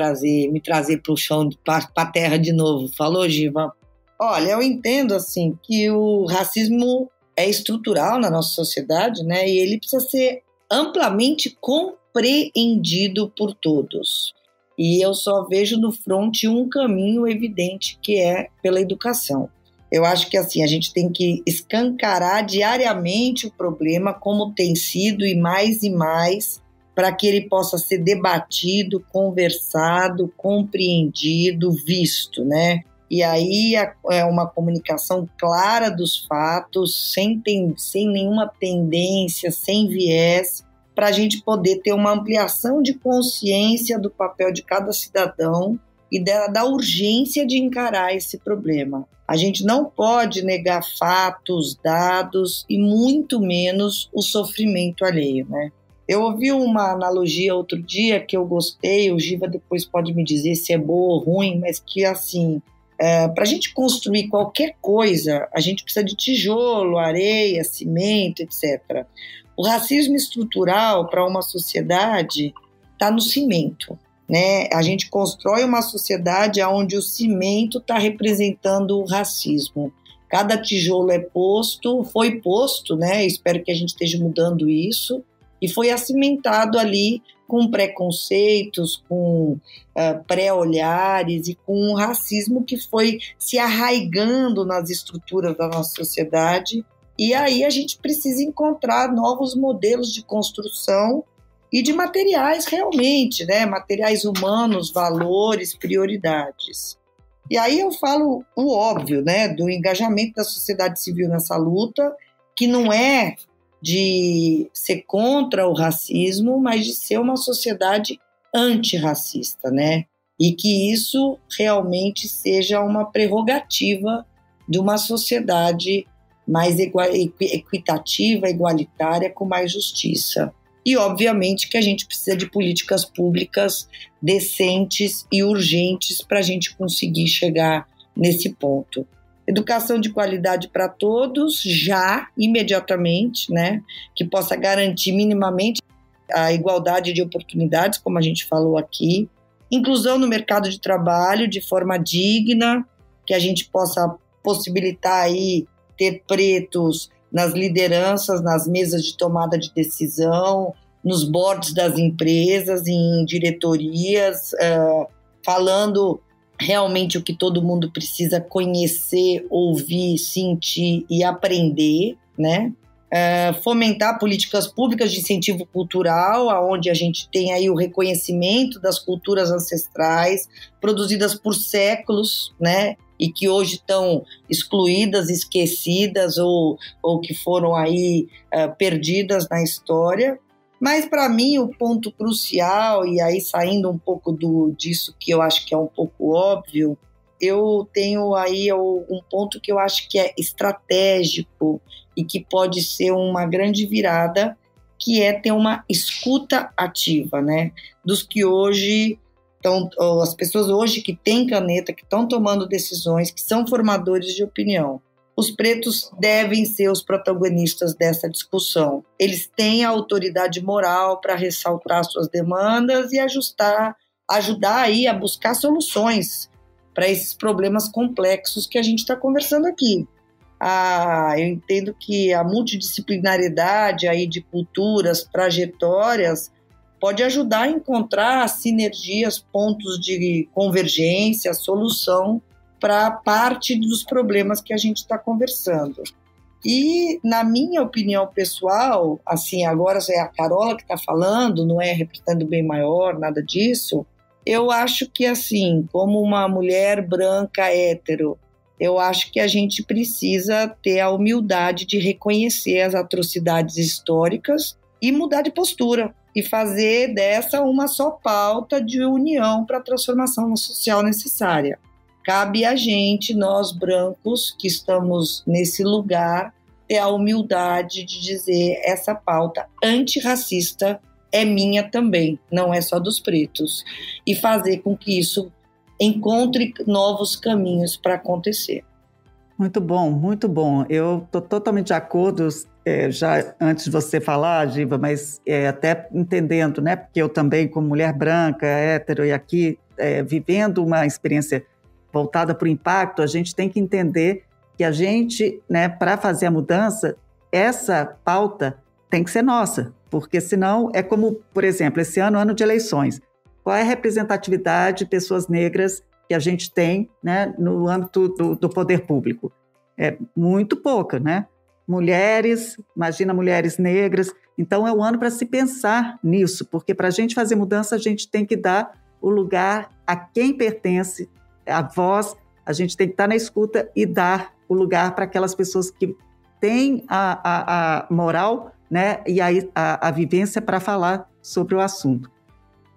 me trazer para o chão, para a terra de novo. Falou, Giva? Olha, eu entendo assim que o racismo é estrutural na nossa sociedade, né? E ele precisa ser amplamente compreendido por todos. E eu só vejo no fronte um caminho evidente, que é pela educação. Eu acho que assim, a gente tem que escancarar diariamente o problema, como tem sido, e mais, para que ele possa ser debatido, conversado, compreendido, visto, né? E aí é uma comunicação clara dos fatos, sem nenhuma tendência, sem viés, para a gente poder ter uma ampliação de consciência do papel de cada cidadão e da urgência de encarar esse problema. A gente não pode negar fatos, dados e muito menos o sofrimento alheio, né? Eu ouvi uma analogia outro dia que eu gostei, o Giva depois pode me dizer se é boa ou ruim, mas que assim, para a gente construir qualquer coisa, a gente precisa de tijolo, areia, cimento, etc. O racismo estrutural para uma sociedade está no cimento, né? A gente constrói uma sociedade onde o cimento está representando o racismo. Cada tijolo foi posto, né? Espero que a gente esteja mudando isso, e foi acimentado ali com preconceitos, com pré-olhares e com um racismo que foi se arraigando nas estruturas da nossa sociedade. E aí a gente precisa encontrar novos modelos de construção e de materiais realmente, né? Materiais humanos, valores, prioridades. E aí eu falo o óbvio, né? Do engajamento da sociedade civil nessa luta, que não é de ser contra o racismo, mas de ser uma sociedade antirracista, né? E que isso realmente seja uma prerrogativa de uma sociedade mais equitativa, igualitária, com mais justiça. E, obviamente, que a gente precisa de políticas públicas decentes e urgentes para a gente conseguir chegar nesse ponto. Educação de qualidade para todos, já, imediatamente, né? Que possa garantir minimamente a igualdade de oportunidades, como a gente falou aqui. Inclusão no mercado de trabalho de forma digna, que a gente possa possibilitar aí ter pretos nas lideranças, nas mesas de tomada de decisão, nos boards das empresas, em diretorias, falando realmente o que todo mundo precisa conhecer, ouvir, sentir e aprender, né? Fomentar políticas públicas de incentivo cultural, onde a gente tem aí o reconhecimento das culturas ancestrais, produzidas por séculos, né? E que hoje estão excluídas, esquecidas ou que foram aí perdidas na história. Mas, para mim, o ponto crucial, e aí saindo um pouco disso que eu acho que é um pouco óbvio, eu tenho aí um ponto que eu acho que é estratégico e que pode ser uma grande virada, que é ter uma escuta ativa, né? Dos que hoje as pessoas hoje que têm caneta, que estão tomando decisões, que são formadores de opinião. Os pretos devem ser os protagonistas dessa discussão. Eles têm a autoridade moral para ressaltar suas demandas e ajudar aí a buscar soluções para esses problemas complexos que a gente está conversando aqui. eu entendo que a multidisciplinariedade aí de culturas, trajetórias, pode ajudar a encontrar sinergias, pontos de convergência, solução para parte dos problemas que a gente está conversando. E, na minha opinião pessoal, assim, agora é a Carola que está falando, não é representando bem maior, nada disso, eu acho que, assim, como uma mulher branca hétero, eu acho que a gente precisa ter a humildade de reconhecer as atrocidades históricas e mudar de postura e fazer dessa uma só pauta de união para a transformação social necessária. Cabe a gente, nós brancos que estamos nesse lugar, ter a humildade de dizer essa pauta antirracista é minha também, não é só dos pretos, e fazer com que isso encontre novos caminhos para acontecer. Muito bom, muito bom. Eu estou totalmente de acordo, já antes de você falar, Giva, mas até entendendo, né? Porque eu também, como mulher branca, hétero, e aqui vivendo uma experiência voltada para o impacto, a gente tem que entender que a gente, né, para fazer a mudança, essa pauta tem que ser nossa, porque senão é como, por exemplo, esse ano de eleições. Qual é a representatividade de pessoas negras que a gente tem, né, no âmbito do poder público? É muito pouca, né? Mulheres, imagina mulheres negras. Então é um ano para se pensar nisso, porque para a gente fazer mudança, a gente tem que dar o lugar a quem pertence, a voz, a gente tem que estar na escuta e dar o lugar para aquelas pessoas que têm a moral, né, e a vivência para falar sobre o assunto.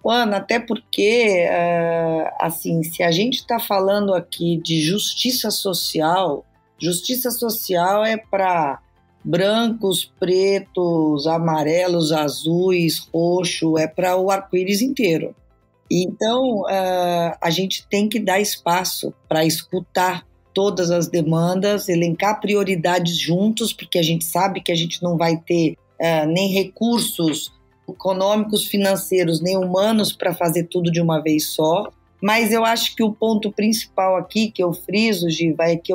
Ana, até porque, assim, se a gente está falando aqui de justiça social é para brancos, pretos, amarelos, azuis, roxo, é para o arco-íris inteiro. Então, a gente tem que dar espaço para escutar todas as demandas, elencar prioridades juntos, porque a gente sabe que a gente não vai ter nem recursos econômicos, financeiros, nem humanos para fazer tudo de uma vez só. Mas eu acho que o ponto principal aqui, que eu friso, Giva, é que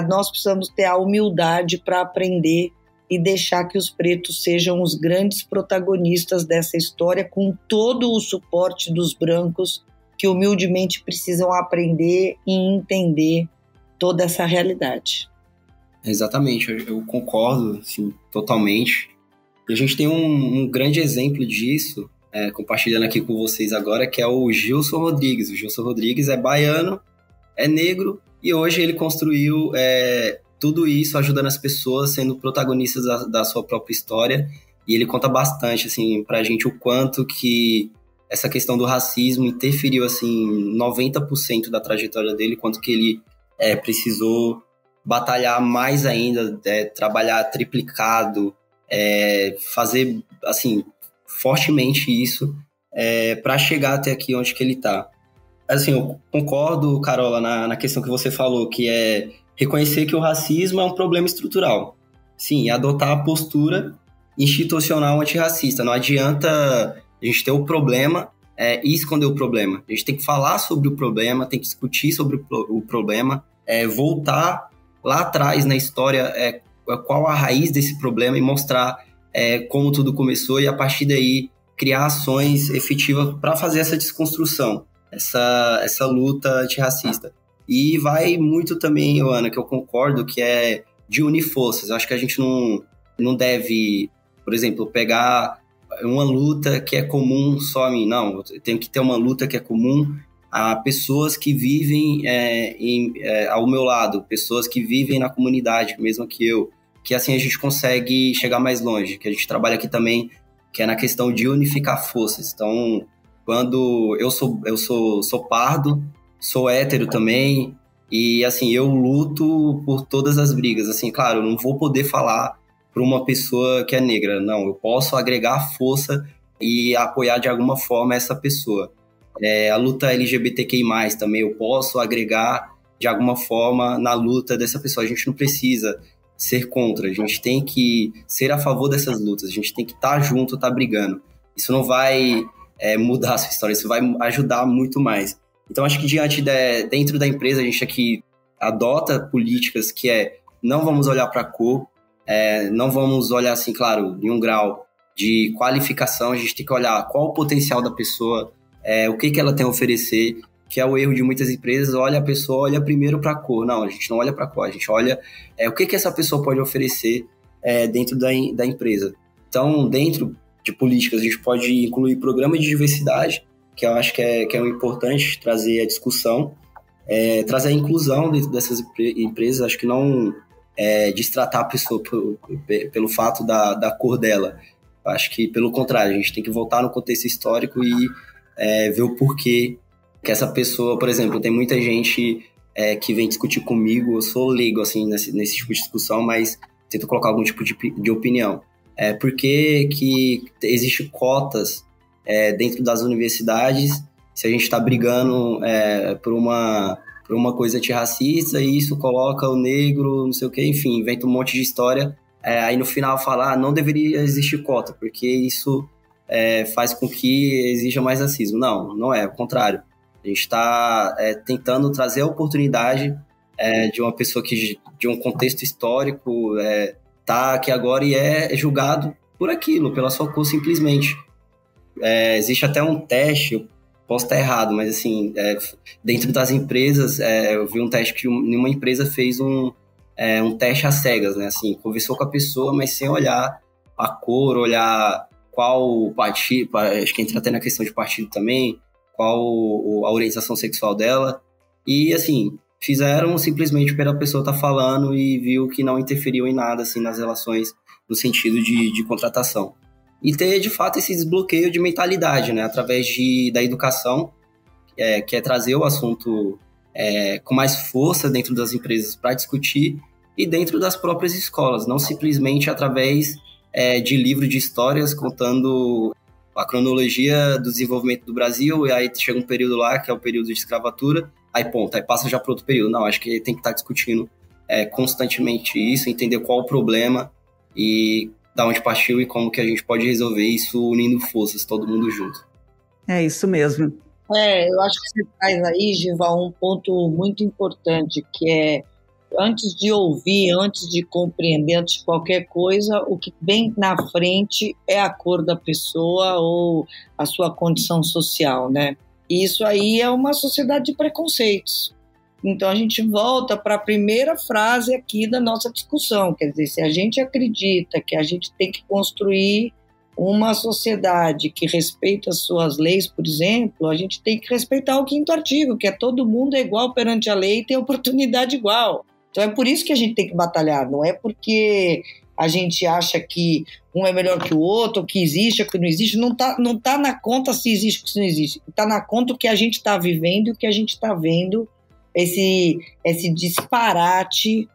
nós precisamos ter a humildade para aprender e deixar que os pretos sejam os grandes protagonistas dessa história, com todo o suporte dos brancos que humildemente precisam aprender e entender toda essa realidade. Exatamente, eu concordo assim, totalmente. E a gente tem um grande exemplo disso, compartilhando aqui com vocês agora, que é o Gilson Rodrigues. O Gilson Rodrigues é baiano, é negro, e hoje ele construiu tudo isso ajudando as pessoas, sendo protagonistas da sua própria história. E ele conta bastante, assim, pra gente o quanto que essa questão do racismo interferiu, assim, 90% da trajetória dele, quanto que ele precisou batalhar mais ainda, trabalhar triplicado, fazer, assim, fortemente isso, para chegar até aqui onde que ele está. Assim, eu concordo, Carola, na questão que você falou, que é reconhecer que o racismo é um problema estrutural. Sim, adotar a postura institucional antirracista. Não adianta a gente ter o problema e esconder o problema. A gente tem que falar sobre o problema, tem que discutir sobre o problema, voltar lá atrás na história, qual a raiz desse problema e mostrar como tudo começou, e a partir daí criar ações efetivas para fazer essa desconstrução, essa luta antirracista. E vai muito também, Ana, que eu concordo, que é de unir forças. Eu acho que a gente não deve, por exemplo, pegar uma luta que é comum só a mim. Não, eu tenho que ter uma luta que é comum a pessoas que vivem ao meu lado, pessoas que vivem na comunidade, mesmo que eu, que assim a gente consegue chegar mais longe, que a gente trabalha aqui também, que é na questão de unificar forças. Então, quando eu sou pardo, sou hétero também, e assim, eu luto por todas as brigas. Assim, claro, eu não vou poder falar para uma pessoa que é negra, não, eu posso agregar força e apoiar de alguma forma essa pessoa. A luta LGBTQI+, também eu posso agregar de alguma forma na luta dessa pessoa. A gente não precisa ser contra, a gente tem que ser a favor dessas lutas, a gente tem que estar junto, estar brigando. Isso não vai mudar a sua história, isso vai ajudar muito mais. Então, acho que dentro da empresa, a gente aqui adota políticas que não vamos olhar para a cor, não vamos olhar, assim, claro, em um grau de qualificação, a gente tem que olhar qual o potencial da pessoa, o que ela tem a oferecer, que é o erro de muitas empresas. Olha a pessoa, olha primeiro para a cor. Não, a gente não olha para a cor, a gente olha o que essa pessoa pode oferecer dentro da empresa. Então, dentro de políticas, a gente pode incluir programa de diversidade, que eu acho que é importante trazer a discussão, trazer a inclusão dentro dessas empresas. Acho que não destratar a pessoa pelo fato da cor dela. Acho que, pelo contrário, a gente tem que voltar no contexto histórico e ver o porquê que essa pessoa, por exemplo, tem muita gente que vem discutir comigo, eu sou leigo assim, nesse tipo de discussão, mas tento colocar algum tipo de opinião. Por que existe cotas dentro das universidades se a gente está brigando por uma coisa antirracista e isso coloca o negro, não sei o quê, enfim, inventa um monte de história. Aí no final fala, não deveria existir cota, porque isso faz com que exija mais racismo. Não é, ao contrário. A gente está tentando trazer a oportunidade de uma pessoa que, de um contexto histórico, está aqui agora e é julgado por aquilo, pela sua cor simplesmente. Existe até um teste, eu posso estar errado, mas assim, dentro das empresas, eu vi um teste que uma empresa fez um teste às cegas, né? Assim, conversou com a pessoa, mas sem olhar a cor, olhar qual partido, acho que entra até na questão de partido também, qual a orientação sexual dela, e assim, fizeram simplesmente pela pessoa estar falando e viu que não interferiu em nada assim, nas relações no sentido de contratação. E ter, de fato, esse desbloqueio de mentalidade, né, através da educação, que é trazer o assunto com mais força dentro das empresas para discutir e dentro das próprias escolas, não simplesmente através de livro de histórias contando a cronologia do desenvolvimento do Brasil, e aí chega um período lá, que é o período de escravatura, aí ponto, aí passa já para outro período. Não, acho que tem que estar discutindo constantemente isso, entender qual o problema e da onde partiu e como que a gente pode resolver isso unindo forças, todo mundo junto. É isso mesmo. Eu acho que você traz aí, Giva, um ponto muito importante, que é antes de ouvir, antes de compreender, antes de qualquer coisa, o que vem na frente é a cor da pessoa ou a sua condição social, né? E isso aí é uma sociedade de preconceitos. Então a gente volta para a primeira frase aqui da nossa discussão, quer dizer, se a gente acredita que a gente tem que construir uma sociedade que respeita as suas leis, por exemplo, a gente tem que respeitar o 5º artigo, que é todo mundo é igual perante a lei e tem oportunidade igual. Então é por isso que a gente tem que batalhar, não é porque a gente acha que um é melhor que o outro, ou que existe ou que não existe, não tá na conta se existe ou se não existe, está na conta o que a gente está vivendo e o que a gente está vendo, esse disparate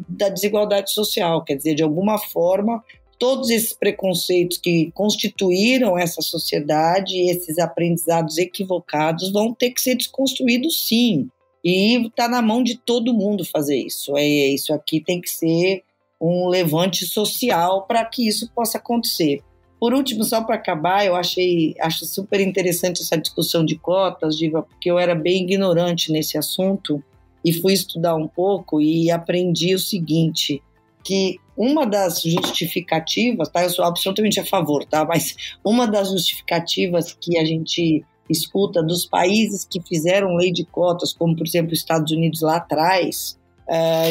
da desigualdade social, quer dizer, de alguma forma, todos esses preconceitos que constituíram essa sociedade, esses aprendizados equivocados vão ter que ser desconstruídos sim. E está na mão de todo mundo fazer isso. Isso aqui tem que ser um levante social para que isso possa acontecer. Por último, só para acabar, eu acho super interessante essa discussão de cotas, Giva, porque eu era bem ignorante nesse assunto e fui estudar um pouco e aprendi o seguinte, que uma das justificativas, tá? Eu sou absolutamente a favor, tá? Mas uma das justificativas que a gente escuta dos países que fizeram lei de cotas, como, por exemplo, os Estados Unidos lá atrás,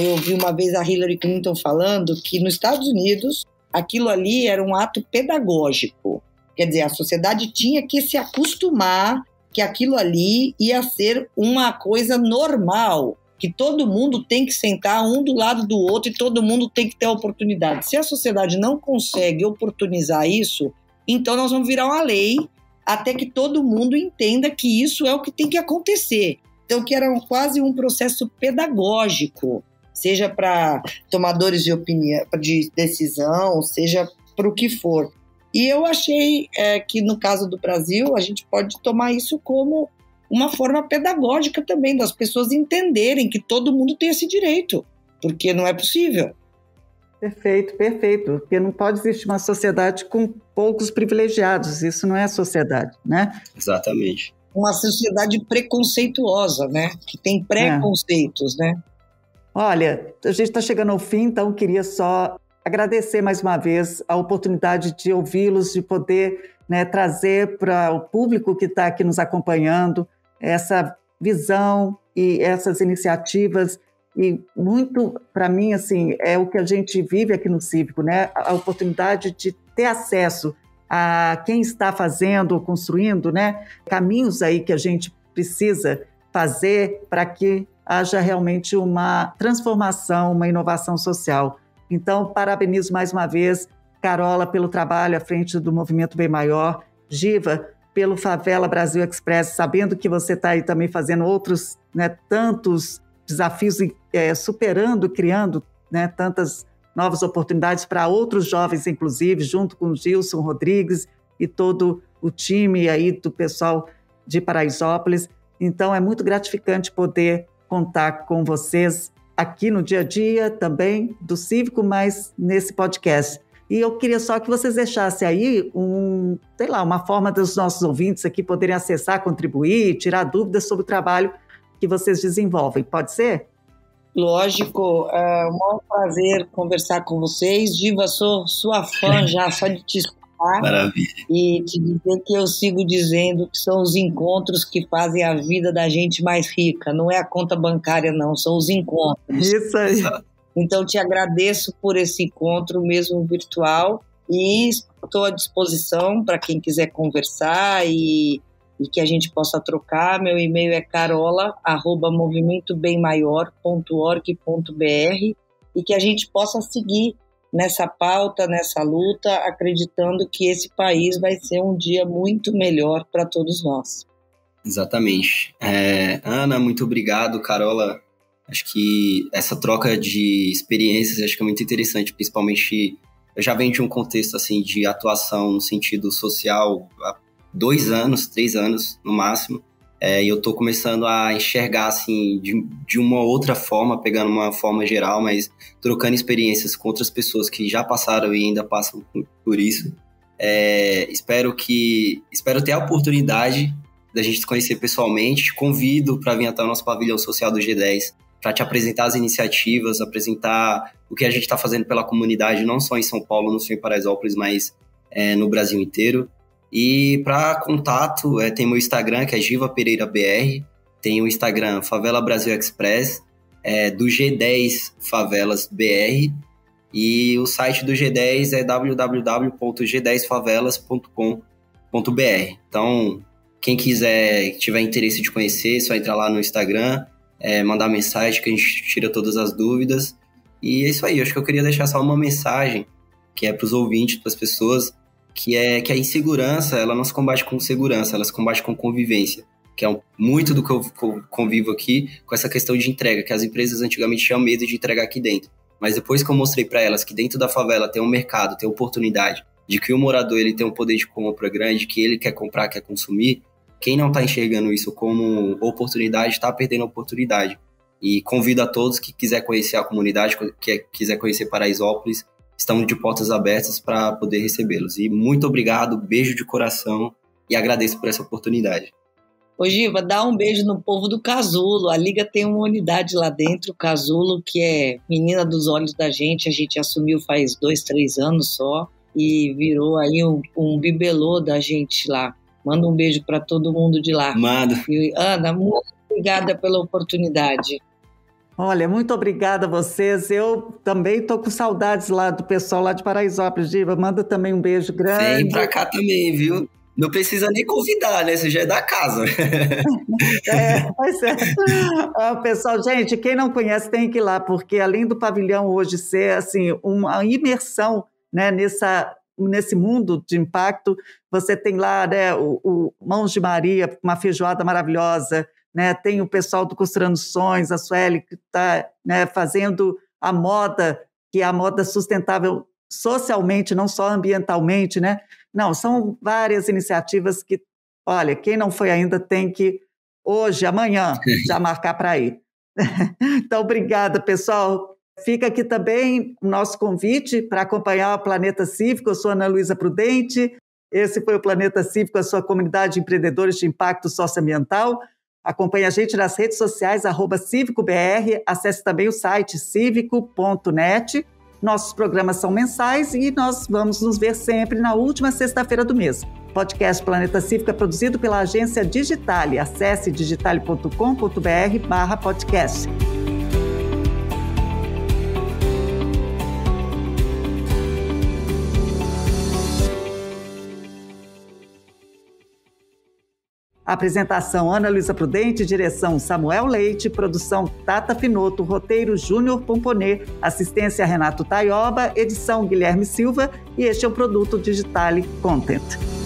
eu ouvi uma vez a Hillary Clinton falando que nos Estados Unidos aquilo ali era um ato pedagógico. Quer dizer, a sociedade tinha que se acostumar que aquilo ali ia ser uma coisa normal, que todo mundo tem que sentar um do lado do outro e todo mundo tem que ter oportunidade. Se a sociedade não consegue oportunizar isso, então nós vamos virar uma lei até que todo mundo entenda que isso é o que tem que acontecer. Então, que era quase um processo pedagógico, seja para tomadores de opinião, de decisão, seja para o que for. E eu achei que, no caso do Brasil, a gente pode tomar isso como uma forma pedagógica também, das pessoas entenderem que todo mundo tem esse direito, porque não é possível. Perfeito, perfeito. Porque não pode existir uma sociedade com poucos privilegiados. Isso não é sociedade, né? Exatamente. Uma sociedade preconceituosa, né? Que tem preconceitos, né? Olha, a gente está chegando ao fim, então queria só agradecer mais uma vez a oportunidade de ouvi-los, de poder, né, trazer para o público que está aqui nos acompanhando essa visão e essas iniciativas. E muito, para mim, assim, é o que a gente vive aqui no Cívico, né? A oportunidade de ter acesso a quem está fazendo ou construindo, né, caminhos aí que a gente precisa fazer para que haja realmente uma transformação, uma inovação social. Então, parabenizo mais uma vez Carola pelo trabalho à frente do Movimento Bem Maior, Giva pelo Favela Brasil Express, sabendo que você está aí também fazendo outros, né, tantos desafios, superando, criando, né, tantas novas oportunidades para outros jovens, inclusive, junto com o Gilson Rodrigues e todo o time aí do pessoal de Paraisópolis. Então, é muito gratificante poder contar com vocês aqui no dia a dia também do Cívico, mas nesse podcast. E eu queria só que vocês deixassem aí uma forma dos nossos ouvintes aqui poderem acessar, contribuir, tirar dúvidas sobre o trabalho que vocês desenvolvem. Pode ser? Lógico, é um prazer conversar com vocês. Giva, sou sua fã já, só de te escutar. Maravilha. E te dizer que eu sigo dizendo que são os encontros que fazem a vida da gente mais rica. Não é a conta bancária, não, são os encontros. Isso aí. Então, te agradeço por esse encontro, mesmo virtual, e estou à disposição para quem quiser conversar e que a gente possa trocar. Meu e-mail é carola@movimentobemmaior.org.br e que a gente possa seguir nessa pauta, nessa luta, acreditando que esse país vai ser um dia muito melhor para todos nós. Exatamente. Ana, muito obrigado. Carola, acho que essa troca de experiências acho que é muito interessante, principalmente eu já venho de um contexto assim, de atuação no sentido social há 2 anos, 3 anos no máximo, e eu estou começando a enxergar assim, de uma outra forma, pegando uma forma geral, mas trocando experiências com outras pessoas que já passaram e ainda passam por isso. Espero ter a oportunidade da gente se conhecer pessoalmente. Te convido para vir até o nosso pavilhão social do G10, para te apresentar as iniciativas, apresentar o que a gente está fazendo pela comunidade, não só em São Paulo, não só em Paraisópolis, mas no Brasil inteiro. E para contato, tem meu Instagram, que é Giva Pereira BR, tem o Instagram Favela Brasil Express, do G10 Favelas BR, e o site do G10 é www.g10favelas.com.br. Então, quem tiver interesse de conhecer, é só entrar lá no Instagram, mandar mensagem que a gente tira todas as dúvidas. E é isso aí, acho que eu queria deixar só uma mensagem, que é para os ouvintes, para as pessoas, que a insegurança, ela não se combate com segurança, ela se combate com convivência, que é muito do que eu convivo aqui com essa questão de entrega, que as empresas antigamente tinham medo de entregar aqui dentro. Mas depois que eu mostrei para elas que dentro da favela tem um mercado, tem oportunidade, de que o morador ele tem um poder de compra grande, que ele quer comprar, quer consumir, quem não está enxergando isso como oportunidade está perdendo a oportunidade. E convido a todos que quiser conhecer a comunidade, que quiser conhecer Paraisópolis, estamos de portas abertas para poder recebê-los. E muito obrigado, beijo de coração e agradeço por essa oportunidade. Ô Giva, dá um beijo no povo do Casulo. A Liga tem uma unidade lá dentro, o Casulo, que é menina dos olhos da gente. A gente assumiu faz 2, 3 anos só e virou aí um bibelô da gente lá. Manda um beijo para todo mundo de lá. Manda. E, Ana, muito obrigada pela oportunidade. Olha, muito obrigada a vocês. Eu também estou com saudades lá do pessoal lá de Paraisópolis. Giva, manda também um beijo grande. Vem para cá também, viu? Não precisa nem convidar, né? Você já é da casa. Pois é. Pessoal, gente, quem não conhece tem que ir lá, porque além do pavilhão hoje ser assim, uma imersão, né, nesse mundo de impacto, você tem lá, né, o Mãos de Maria, uma feijoada maravilhosa, né, tem o pessoal do Costurando Sonhos, a Sueli, que está, né, fazendo a moda, que é a moda sustentável socialmente, não só ambientalmente, né? Não, são várias iniciativas que, olha, quem não foi ainda tem que, hoje, amanhã, já marcar para ir. Então, obrigada, pessoal. Fica aqui também o nosso convite para acompanhar o Planeta Cívico. Eu sou Ana Luísa Prudente. Esse foi o Planeta Cívico, a sua comunidade de empreendedores de impacto socioambiental. Acompanhe a gente nas redes sociais, @cívicobr, acesse também o site civico.net. Nossos programas são mensais e nós vamos nos ver sempre na última sexta-feira do mês. O podcast Planeta Cívico é produzido pela agência Digitale. Acesse digitale.com.br/podcast. Apresentação Ana Luísa Prudente, direção Samuel Leite, produção Tata Finoto, roteiro Júnior Pomponê, assistência Renato Taioba, edição Guilherme Silva e este é o produto Digitale Content.